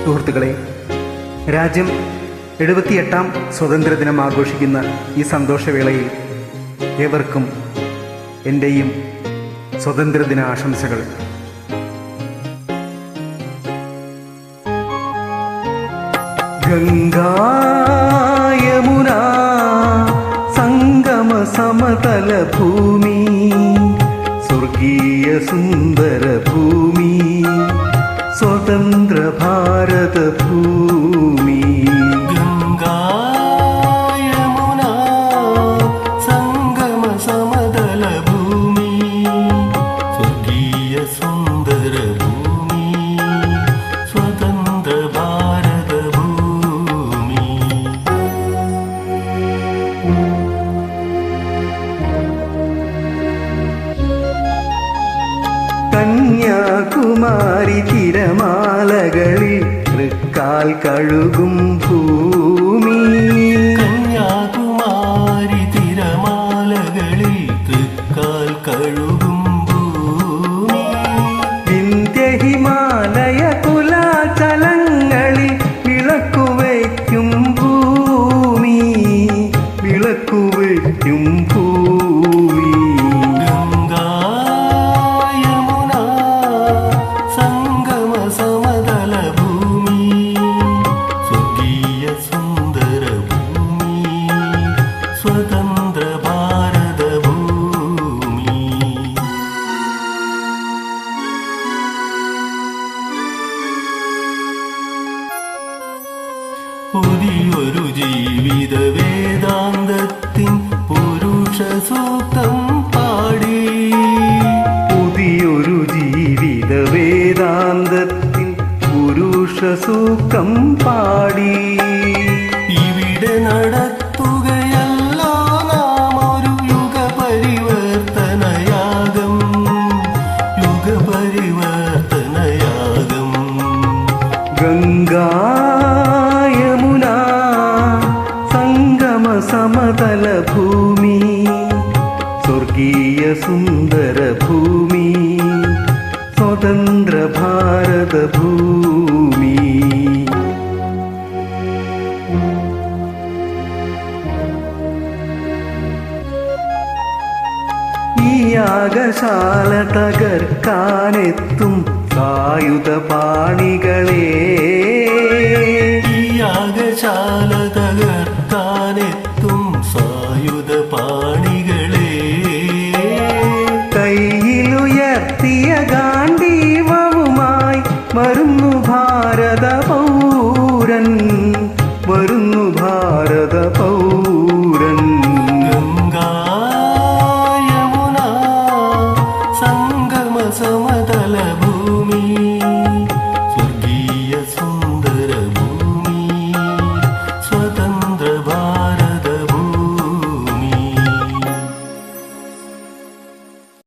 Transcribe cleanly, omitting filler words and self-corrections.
സുഹൃത്തുക്കളെ, രാജ്യം 78ാം സ്വാതന്ത്ര്യദിനം ആഘോഷിക്കുന്ന ഈ സന്തോഷവേളയിൽ ഏവർക്കും എൻ്റെയും സ്വാതന്ത്ര്യദിന ആശംസകൾ. ഗംഗാ യമുനാ സംഗമ സമതല ഭൂമി, സ്വർഗീയ സുന്ദര ഭൂമി, സ്വതന്ത്ര ഭാരത ഭൂമി. ഗംഗാ യമുനാ സംഗമ സമതല ഭൂമി, സ്വർഗീയ സുന്ദര ഭൂമി, സ്വതന്ത്ര ഭാരത ഭൂമി. കന്യാകുമാരി തിരമാലകളിൽ തൃക്കാൽ കഴുകും ഭൂമി, കന്യാകുമാരി തിരമാലകളിൽ തൃക്കാൽ കഴുകും ഭൂമി. വിന്ധ്യ ഹിമാലയ കുലാചലങ്ങളിൽ വിളക്കുവയ്ക്കും ഭൂമി, വിളക്കുവയ്ക്കും ഭൂമി. ഗംഗാ യമുനാ സംഗമ സമതല ഭൂമി, സ്വർഗീയ സുന്ദര ഭൂമി, സ്വതന്ത്ര ഭാരത ഭൂമി. പുതിയൊരു ജീവിത വേദാന്തത്തിൻ പുരുഷ സൂക്തം പാടി, പുതിയൊരു ജീവിത വേദാന്തത്തിൻ പുരുഷ സൂക്തം പാടി. ഇവിടെ നടത്തുകയല്ലോ നാം ഒരു യുഗപരിവർത്തനയാഗം, യുഗപരിവർത്തനയാഗം. ഗംഗാ യമുനാ സംഗമ സമതല ഭൂമി, സ്വർഗീയ സുന്ദര ഭൂമി, സ്വതന്ത്ര ഭാരത ഭൂമി. ഈ യാഗശാല തകർക്കാനെത്തും സായുധ പാണികളെ, ഈ യാഗശാല തകർക്കാനെത്തും സായുധ പാണികളെ, കയ്യിലുയർത്തിയ ഗാന്ധീവവുമായി വരുന്നു ഭാരത പൗരൻ, വരുന്നു ഭാരത പൗരൻ.